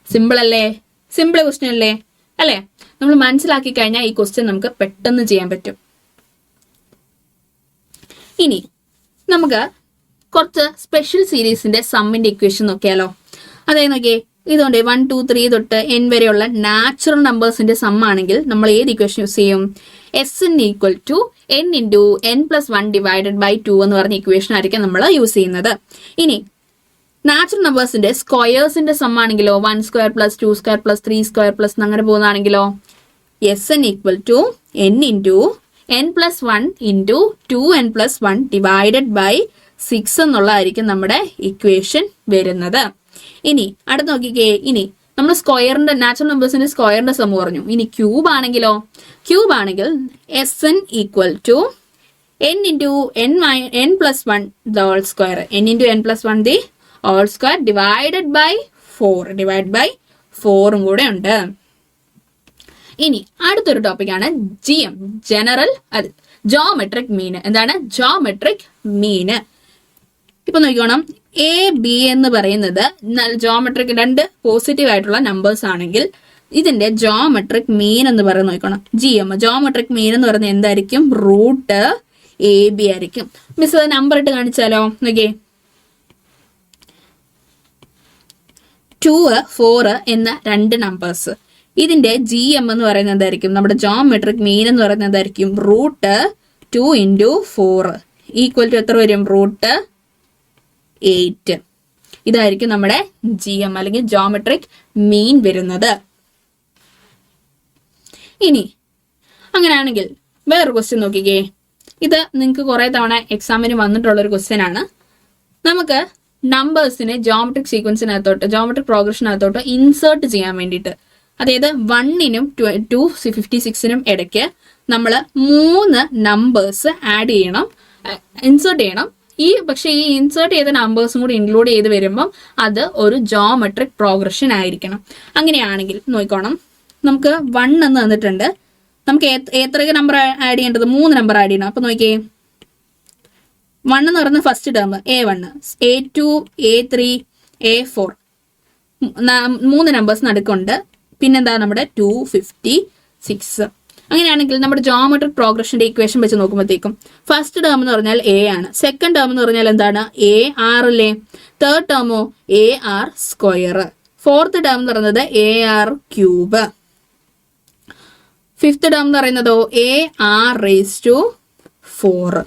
സിമ്പിൾ അല്ലേ? സിമ്പിൾ ക്വസ്റ്റ്യൻ അല്ലേ? അല്ലെ? നമ്മൾ മനസ്സിലാക്കി കഴിഞ്ഞാൽ ഈ ക്വസ്റ്റ്യൻ നമുക്ക് പെട്ടെന്ന് ചെയ്യാൻ പറ്റും. ഇനി നമുക്ക് കുറച്ച് സ്പെഷ്യൽ സീരീസിന്റെ സമ്മിന്റെ ഇക്വേഷൻ നോക്കിയാലോ. അതായത് നോക്കിയേ, ഇതുകൊണ്ട് 1, 2, 3 തൊട്ട് n വരെയുള്ള നാച്ചുറൽ നമ്പേഴ്സിന്റെ സം ആണെങ്കിൽ നമ്മൾ ഏത് ഇക്വേഷൻ യൂസ് ചെയ്യും? Sn equal to n × n+1 divided by 2 എന്ന് പറഞ്ഞ ഇക്വേഷൻ ആയിരിക്കും നമ്മൾ യൂസ് ചെയ്യുന്നത്. ഇനി നാച്ചുറൽ നമ്പേഴ്സിന്റെ സ്ക്വയേഴ്സിന്റെ സം ആണെങ്കിലോ, 1² + 2² + 3² അങ്ങനെ പോകുന്നതാണെങ്കിലോ, Sn equal to n × n+1 × 2n+1 divided by 6 എന്നുള്ളതായിരിക്കും നമ്മുടെ ഇക്വേഷൻ വരുന്നത്. ഇനി അടുത്ത് നോക്കിക്കേ, ഇനി നമ്മൾ സ്ക്വയറിന്റെ നാച്ചുറൽ നമ്പേഴ്സിന്റെ സ്ക്വയറിന്റെ സം പറഞ്ഞു. ഇനി ക്യൂബ് ആണെങ്കിലോ, ക്യൂബ് ആണെങ്കിൽ Sn equal to n × n+1 the whole square, n × n+1 the whole square divided by 4 കൂടെ ഉണ്ട്. ഇനി അടുത്തൊരു ടോപ്പിക്കാണ് GM, ജനറൽ ജോമെട്രിക് മീൻ. എന്താണ് ജോമെട്രിക് മീൻ? ഇപ്പൊ നോക്കിക്കോണം, AB എന്ന് പറയുന്നത് ജോമെട്രിക് 2 പോസിറ്റീവ് ആയിട്ടുള്ള നമ്പേഴ്സ് ആണെങ്കിൽ ഇതിന്റെ ജോമെട്രിക് മീൻ എന്ന് പറയുന്നത് നോക്കണം. GM ജോമെട്രിക് മീൻ എന്ന് പറയുന്നത് എന്തായിരിക്കും? √AB ആയിരിക്കും. മിസ് അത് നമ്പർ ഇട്ട് കാണിച്ചാലോ. നോക്കിയേ, 2, 4 എന്ന 2 നമ്പേഴ്സ്. ഇതിന്റെ GM എന്ന് പറയുന്നത് എന്തായിരിക്കും? നമ്മുടെ ജോമെട്രിക് മീൻ എന്ന് പറയുന്നത് എന്തായിരിക്കും? √2 × 4 ഈക്വൽ ടു എത്ര വരും? √8. ഇതായിരിക്കും നമ്മുടെ GM അല്ലെങ്കിൽ ജോമെട്രിക് മീൻ വരുന്നത്. ഇനി അങ്ങനെയാണെങ്കിൽ വേറൊരു ക്വസ്റ്റ്യൻ നോക്കിക്കേ. ഇത് നിങ്ങൾക്ക് കുറെ തവണ എക്സാമിന് വന്നിട്ടുള്ള ഒരു ക്വസ്റ്റ്യൻ ആണ്. നമുക്ക് നമ്പേഴ്സിനെ ജോമെട്രിക് സീക്വൻസിനകത്തോട്ട് ജോമെട്രിക് പ്രോഗ്രഷനകത്തോട്ട് ഇൻസേർട്ട് ചെയ്യാൻ വേണ്ടിയിട്ട്, അതായത് 1നും 256നും ഇടയ്ക്ക് നമ്മൾ 3 നമ്പേഴ്സ് ആഡ് ചെയ്യണം, ഇൻസേർട്ട് ചെയ്യണം. പക്ഷെ ഈ ഇൻസേർട്ട് ചെയ്ത നമ്പേഴ്സും കൂടി ഇൻക്ലൂഡ് ചെയ്ത് വരുമ്പം അത് ഒരു ജോമെട്രിക് പ്രോഗ്രഷൻ ആയിരിക്കണം. അങ്ങനെയാണെങ്കിൽ നോക്കണം, നമുക്ക് 1 എന്ന് തന്നിട്ടുണ്ട്. നമുക്ക് എത്ര നമ്പർ ആഡ് ചെയ്യേണ്ടത്? 3 നമ്പർ ആഡ് ചെയ്യണം. അപ്പൊ നോക്കിയേ, 1 എന്ന് പറയുന്നത് first term A1, A2, A3, A4, 3 numbers നടുക്കുണ്ട്. പിന്നെന്താ നമ്മുടെ 256. അങ്ങനെയാണെങ്കിൽ നമ്മുടെ ജോമെട്രിക് പ്രോഗ്രഷന്റെ ഇക്വേഷൻ വെച്ച് നോക്കുമ്പോഴത്തേക്കും ഫസ്റ്റ് ടേം എന്ന് പറഞ്ഞാൽ A ആണ്, സെക്കൻഡ് ടേം എന്ന് പറഞ്ഞാൽ എന്താണ്? AR അല്ലേ, തേർഡ് ടേമോ AR സ്ക്വയർ, ഫോർത്ത് ടേം എന്ന് പറയുന്നത് AR ക്യൂബ്, ഫിഫ്ത്ത് ടേം എന്ന് പറയുന്നതോ AR റേസ് ടു 4.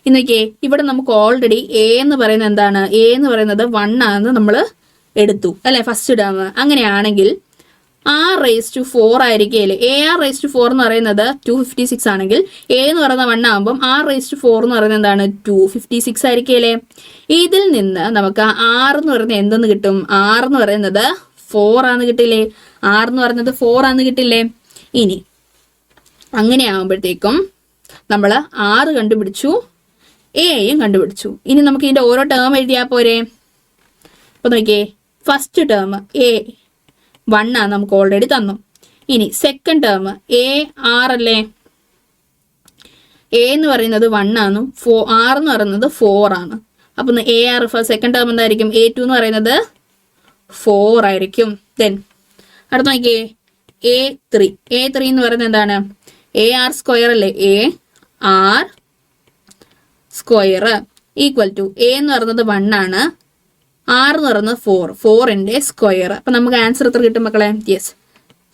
ഇന്നൊക്കെ ഇവിടെ നമുക്ക് ഓൾറെഡി A എന്ന് പറയുന്നത് എന്താണ്? A എന്ന് പറയുന്നത് 1 ആണെന്ന് നമ്മൾ എടുത്തു അല്ലെ, ഫസ്റ്റ് ടേം. അങ്ങനെയാണെങ്കിൽ R റേസ് ടു 4 ആയിരിക്കുകയല്ലേ. AR റേസ് ടു 4 എന്ന് പറയുന്നത് 256 ആണെങ്കിൽ A എന്ന് പറയുന്നത് 1 ആകുമ്പോൾ R റേസ് ടു 4 എന്ന് പറയുന്നത് എന്താണ്? 256 ആയിരിക്കുകയല്ലേ. ഇതിൽ നിന്ന് നമുക്ക് R എന്ന് പറയുന്നത് എന്തെന്ന് കിട്ടും? R എന്ന് പറയുന്നത് 4 ആണെന്ന് കിട്ടില്ലേ? R എന്ന് പറയുന്നത് 4 ആണെന്ന് കിട്ടില്ലേ? ഇനി അങ്ങനെ ആകുമ്പോഴത്തേക്കും നമ്മൾ R കണ്ടുപിടിച്ചു, Aയും കണ്ടുപിടിച്ചു. ഇനി നമുക്ക് ഇതിന്റെ ഓരോ ടേം എഴുതിയാൽ പോരെ? അപ്പൊ നോക്കിയേ, ഫസ്റ്റ് ടേം A1 ആണ്, നമുക്ക് ഓൾറെഡി തന്നു. ഇനി സെക്കൻഡ് ടേം AR അല്ലേ, A എന്ന് പറയുന്നത് 1 ആണ്, R എന്ന് പറയുന്നത് 4 ആണ്. അപ്പൊ AR സെക്കൻഡ് ടേം എന്തായിരിക്കും? A2 എന്ന് പറയുന്നത് 4 ആയിരിക്കും. ദെൻ അടുത്ത നോക്കിയേ, A3 എന്ന് പറയുന്നത് എന്താണ്? AR സ്ക്വയർ അല്ലേ, AR square equal to A എന്ന് പറയുന്നത് 1 ആണ്, R എന്ന് പറയുന്നത് 4ന്റെ സ്ക്വയർ. അപ്പൊ നമുക്ക് ആൻസർ എത്ര കിട്ടും മക്കളെ? യെസ്,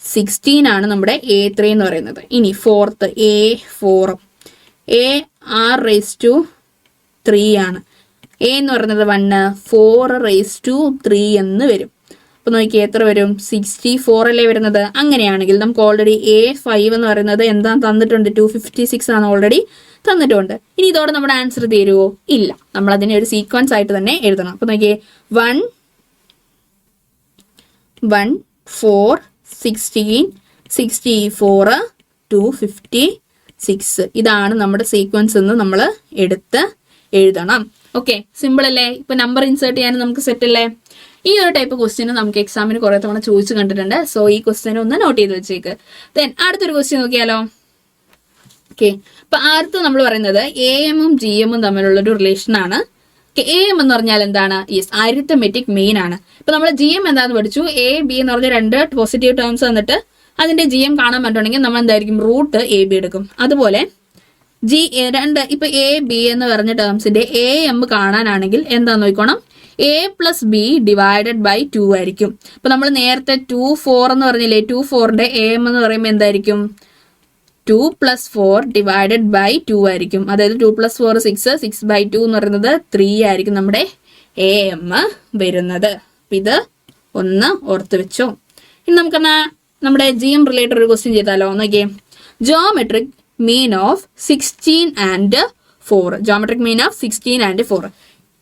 16 ആണ് നമ്മുടെ A3 എന്ന് പറയുന്നത്. ഇനി fourth A4, AR raise to 3 ആണ്. A എന്ന് പറയുന്നത് 1, 4 റേസ് ടു 3 എന്ന് വരും. അപ്പൊ നോക്കിയേ എത്ര വരും? 64 അല്ലേ വരുന്നത്. അങ്ങനെയാണെങ്കിൽ നമുക്ക് ഓൾറെഡി A5 എന്ന് പറയുന്നത് എന്താ തന്നിട്ടുണ്ട്? 256 ആണ് ഓൾറെഡി തന്നിട്ടുണ്ട്. ഇനി ഇതോടെ നമ്മുടെ ആൻസർ തീരുവോ? ഇല്ല, നമ്മൾ അതിനെ ഒരു സീക്വൻസ് ആയിട്ട് തന്നെ എഴുതണം. അപ്പൊ നോക്കിയേ, 1, 4, 16, 64, 256. ഇതാണ് നമ്മുടെ സീക്വൻസ് എന്ന് നമ്മൾ എടുത്ത് എഴുതണം. ഓക്കെ, സിമ്പിൾ അല്ലേ? ഇപ്പൊ നമ്പർ ഇൻസേർട്ട് ചെയ്യാൻ നമുക്ക് സെറ്റ് അല്ലേ? ഈ ഒരു ടൈപ്പ് ക്വസ്റ്റ്യൻ നമുക്ക് എക്സാമിന് കുറെ തവണ ചോദിച്ചു കണ്ടിട്ടുണ്ട്. സോ ഈ ക്വസ്റ്റ്യൻ ഒന്ന് നോട്ട് ചെയ്ത് വെച്ചേക്ക്. ദെൻ അടുത്തൊരു ക്വസ്റ്റ്യൻ നോക്കിയാലോ. ഓക്കെ, അപ്പൊ അടുത്ത് നമ്മൾ പറയുന്നത് AM-ഉം GM-ഉം തമ്മിലുള്ള ഒരു റിലേഷൻ ആണ്. AM എന്ന് പറഞ്ഞാൽ എന്താണ്? യെസ്, അരിത്തമെറ്റിക് മീൻ ആണ്. ഇപ്പൊ നമ്മൾ GM എന്താന്ന് പഠിച്ചു? AB എന്ന് പറഞ്ഞ 2 പോസിറ്റീവ് ടേംസ് തന്നിട്ട് അതിന്റെ GM കാണാൻ പറ്റുണ്ടെങ്കിൽ നമ്മൾ എന്തായിരിക്കും? റൂട്ട് AB എടുക്കും. അതുപോലെ ഇപ്പൊ AB എന്ന് പറഞ്ഞ ടേംസിന്റെ AM കാണാനാണെങ്കിൽ എന്താന്ന് നോക്കണം? A plus B divided by 2 ആയിരിക്കും. അപ്പൊ നമ്മൾ നേരത്തെ 2, 4 എന്ന് പറഞ്ഞില്ലേ? 2, 4ന്റെ AM എന്ന് പറയുമ്പോൾ എന്തായിരിക്കും? 2 പ്ലസ് 4 ഡിവൈഡഡ് ബൈ 2 ആയിരിക്കും. അതായത് 2 പ്ലസ് 4 6, 6 ബൈ 2 എന്ന് പറയുന്നത് 3 ആയിരിക്കും നമ്മുടെ AM വരുന്നത്. ഇത് ഒന്ന് ഓർത്ത് വെച്ചോ. ഇനി നമുക്കെന്നാ നമ്മുടെ GM റിലേറ്റഡ് ഒരു ക്വസ്റ്റ്യൻ ചെയ്താലോ. നോക്കിയേ, geometric mean of 16 and 4. Geometric mean of 16 and 4.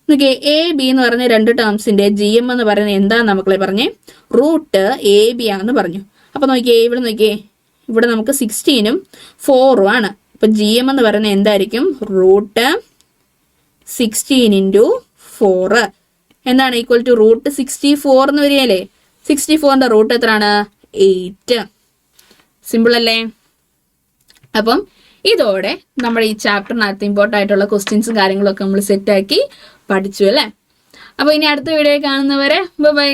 നോക്കിയേ, AB എന്ന് പറയുന്ന 2 ടേംസിന്റെ GM എന്ന് പറയുന്നത് എന്താന്ന് മക്കളെ പറഞ്ഞേ? റൂട്ട് AB ആണെന്ന് പറഞ്ഞു. അപ്പൊ നോക്കിയേ, ഇവിടെ നോക്കിയേ, ഇവിടെ നമുക്ക് 16ഉം 4ഉം ആണ്. അപ്പൊ GM എന്ന് പറയുന്നത് എന്തായിരിക്കും? റൂട്ട് 16 ഇൻറ്റു 4 എന്താണ്? ഈക്വൽ ടു റൂട്ട് 64 എന്ന് വരികയല്ലേ? 64ന്റെ റൂട്ട് എത്രയാണ്? 8. സിമ്പിൾ അല്ലേ? അപ്പം ഇതോടെ നമ്മുടെ ഈ ചാപ്റ്ററിനകത്ത് ഇമ്പോർട്ടൻ്റ് ആയിട്ടുള്ള ക്വസ്റ്റ്യൻസും കാര്യങ്ങളൊക്കെ നമ്മൾ സെറ്റാക്കി പഠിച്ചു അല്ലേ? അപ്പൊ ഇനി അടുത്ത വീഡിയോ കാണുന്നവരെ ബൈ.